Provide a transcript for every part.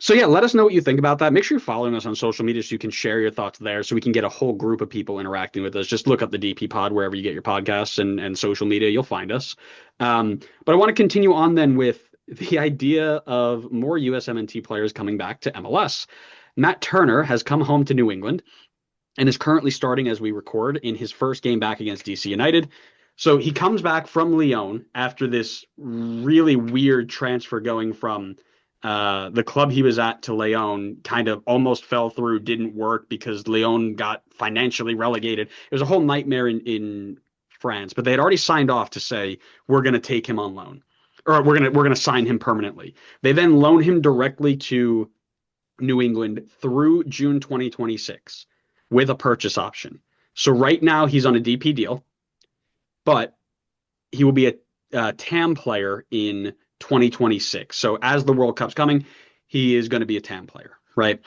So yeah, let us know what you think about that. Make sure you're following us on social media so you can share your thoughts there so we can get a whole group of people interacting with us. Just look up the DP Pod wherever you get your podcasts and social media. You'll find us. But I want to continue on then with the idea of more USMNT players coming back to MLS. Matt Turner has come home to New England and is currently starting as we record in his first game back against DC United. So he comes back from Lyon after this really weird transfer going from the club he was at to Lyon kind of almost fell through, didn't work because Lyon got financially relegated. It was a whole nightmare in France, but they had already signed off to say we're going to take him on loan or we're going to sign him permanently. They then loan him directly to New England through June 2026 with a purchase option. So right now he's on a DP deal, but he will be a TAM player in 2026. So as the World Cup's coming, he is going to be a TAM player, right?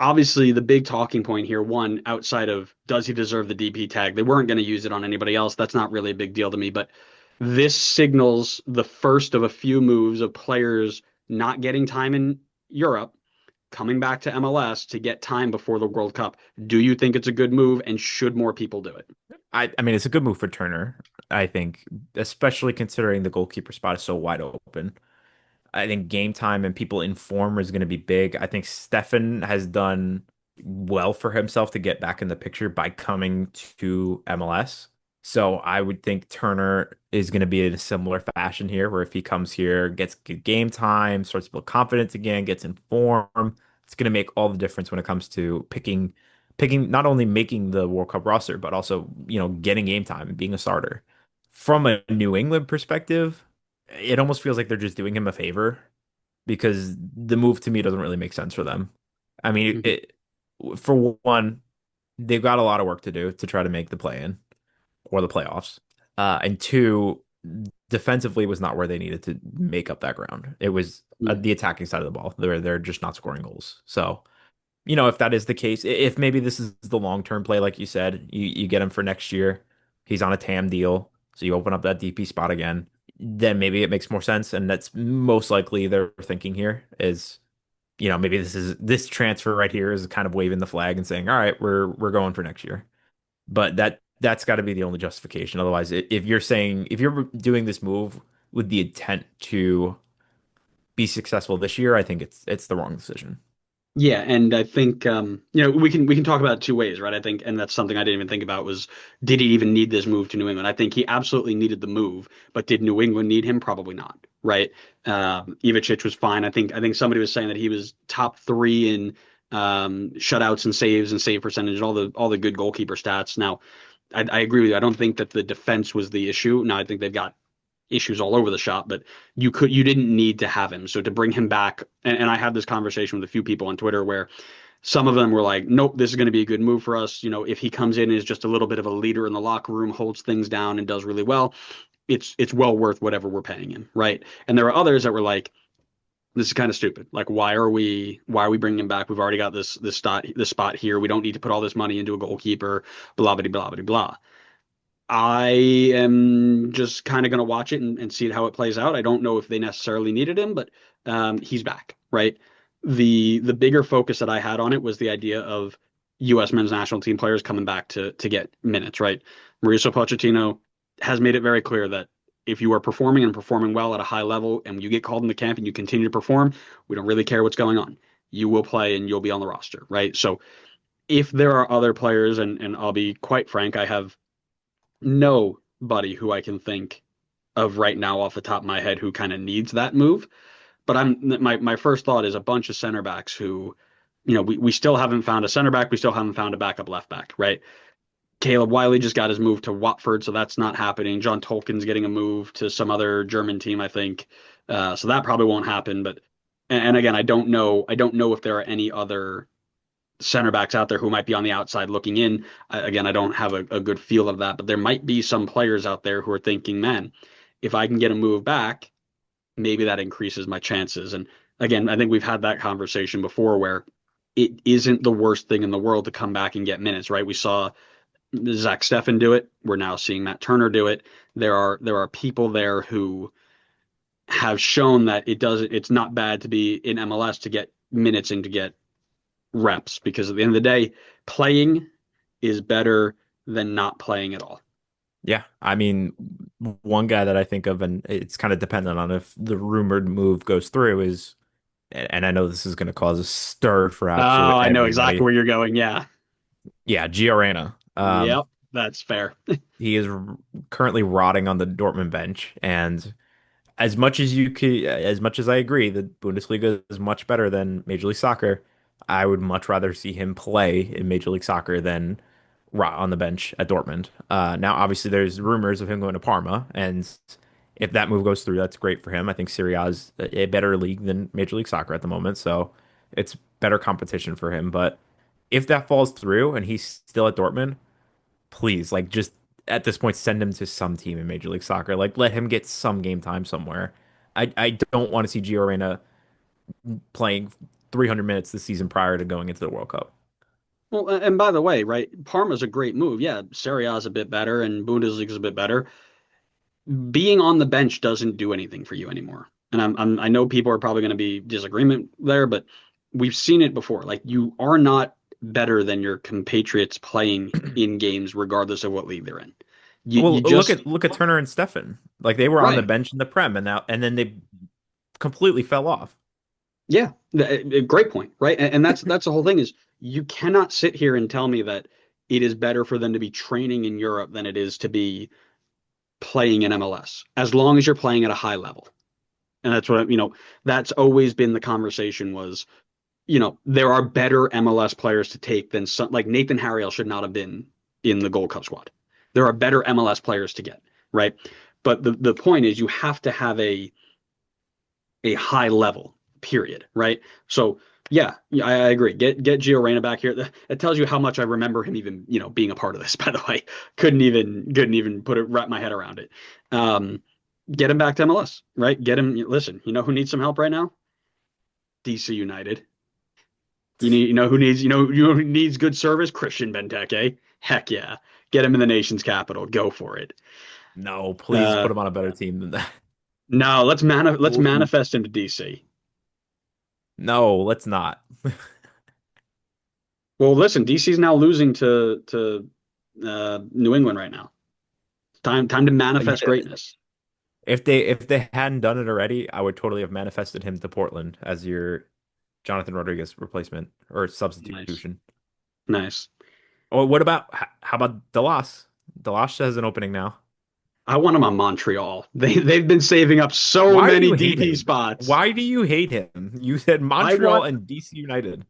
Obviously, the big talking point here, one, outside of does he deserve the DP tag? They weren't going to use it on anybody else. That's not really a big deal to me, but this signals the first of a few moves of players not getting time in Europe coming back to MLS to get time before the World Cup. Do you think it's a good move and should more people do it? I mean, it's a good move for Turner, I think, especially considering the goalkeeper spot is so wide open. I think game time and people in form is going to be big. I think Stefan has done well for himself to get back in the picture by coming to MLS. So I would think Turner is going to be in a similar fashion here, where if he comes here, gets good game time, starts to build confidence again, gets in form, it's going to make all the difference when it comes to picking not only making the World Cup roster, but also, getting game time and being a starter. From a New England perspective, it almost feels like they're just doing him a favor because the move to me doesn't really make sense for them. I mean, Mm-hmm. for one, they've got a lot of work to do to try to make the play in or the playoffs. And two, defensively was not where they needed to make up that ground. It was Yeah. the attacking side of the ball. They're just not scoring goals. So, if that is the case, if maybe this is the long-term play, like you said, you get him for next year. He's on a TAM deal, so you open up that DP spot again. Then maybe it makes more sense, and that's most likely their thinking here is, maybe this transfer right here is kind of waving the flag and saying, all right, we're going for next year. But that's got to be the only justification. Otherwise, if you're doing this move with the intent to be successful this year, I think it's the wrong decision. Yeah, and I think we can talk about it two ways, right? I think, and that's something I didn't even think about was did he even need this move to New England? I think he absolutely needed the move, but did New England need him? Probably not, right? Ivicic was fine. I think somebody was saying that he was top three in shutouts and saves and save percentage and all the good goalkeeper stats. Now, I agree with you. I don't think that the defense was the issue. Now, I think they've got issues all over the shop, but you didn't need to have him. So to bring him back, and I had this conversation with a few people on Twitter where some of them were like, nope, this is going to be a good move for us. If he comes in and is just a little bit of a leader in the locker room, holds things down and does really well, it's well worth whatever we're paying him, right? And there are others that were like, this is kind of stupid. Like, why are we bringing him back? We've already got this spot here. We don't need to put all this money into a goalkeeper. Blah blah blah blah blah. I am just kind of going to watch it and see how it plays out. I don't know if they necessarily needed him, but he's back, right? The bigger focus that I had on it was the idea of U.S. men's national team players coming back to get minutes, right? Mauricio Pochettino has made it very clear that if you are performing and performing well at a high level and you get called in the camp and you continue to perform, we don't really care what's going on. You will play and you'll be on the roster, right? So if there are other players, and I'll be quite frank, I have nobody who I can think of right now off the top of my head who kind of needs that move. But my first thought is a bunch of center backs who, we still haven't found a center back. We still haven't found a backup left back, right? Caleb Wiley just got his move to Watford, so that's not happening. John Tolkien's getting a move to some other German team, I think. So that probably won't happen. But and again, I don't know. I don't know if there are any other center backs out there who might be on the outside looking in. Again, I don't have a good feel of that, but there might be some players out there who are thinking, man, if I can get a move back, maybe that increases my chances. And again, I think we've had that conversation before where it isn't the worst thing in the world to come back and get minutes, right? We saw Zach Steffen do it. We're now seeing Matt Turner do it. There are people there who have shown that it's not bad to be in MLS to get minutes in to get reps because at the end of the day, playing is better than not playing at all. Yeah, I mean, one guy that I think of, and it's kind of dependent on if the rumored move goes through, is, and I know this is going to cause a stir for Oh, absolutely I know exactly everybody. where you're going. Yeah. Yeah, Gio Reyna. Yep, that's fair. He is currently rotting on the Dortmund bench, and as much as I agree that Bundesliga is much better than Major League Soccer, I would much rather see him play in Major League Soccer than rot on the bench at Dortmund. Now, obviously, there's rumors of him going to Parma, and if that move goes through, that's great for him. I think Serie A is a better league than Major League Soccer at the moment, so it's better competition for him. But if that falls through and he's still at Dortmund, please, like, just at this point, send him to some team in Major League Soccer. Like, let him get some game time somewhere. I don't want to see Gio Reyna playing 300 minutes this season prior to going into the World Cup. Well, and by the way, right, Parma's a great move. Yeah, Serie A is a bit better and Bundesliga's a bit better. Being on the bench doesn't do anything for you anymore. And I know people are probably going to be disagreement there, but we've seen it before. Like you are not better than your compatriots playing in games, regardless of what league they're in. You Well, just look at Turner and Steffen. Like they were on the right. bench in the Prem, and then they completely fell off. Yeah, great point, right? And that's the whole thing is you cannot sit here and tell me that it is better for them to be training in Europe than it is to be playing in MLS, as long as you're playing at a high level. And that's what, that's always been the conversation was, there are better MLS players to take than some, like Nathan Harriel should not have been in the Gold Cup squad. There are better MLS players to get, right? But the point is you have to have a high level, period, right? So yeah, I agree. Get Gio Reyna back here. That tells you how much I remember him even, being a part of this, by the way. Couldn't even wrap my head around it. Get him back to MLS, right? Get him. Listen, you know who needs some help right now? DC United. Who needs good service? Christian Benteke. Heck yeah. Get him in the nation's capital. Go for it. No, please Uh, put him on a better team than that. no, let's Please. manifest him to DC. No, let's not. Well, listen, DC's now losing to New England right now. Time to manifest Yeah, greatness. if they hadn't done it already, I would totally have manifested him to Portland as your Jonathan Rodriguez replacement or Nice, substitution. nice. Or what about how about Delas? Delas has an opening now. I want him on Montreal. They've been saving up so Why do many you hate DP him? spots. Why do you hate him? You said I Montreal want and DC United.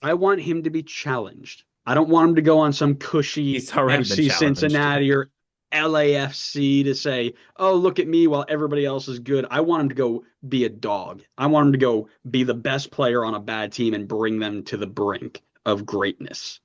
I want him to be challenged. I don't want him to go on some cushy He's already been FC challenged. Cincinnati or LAFC to say, "Oh, look at me while everybody else is good." I want him to go be a dog. I want him to go be the best player on a bad team and bring them to the brink of greatness.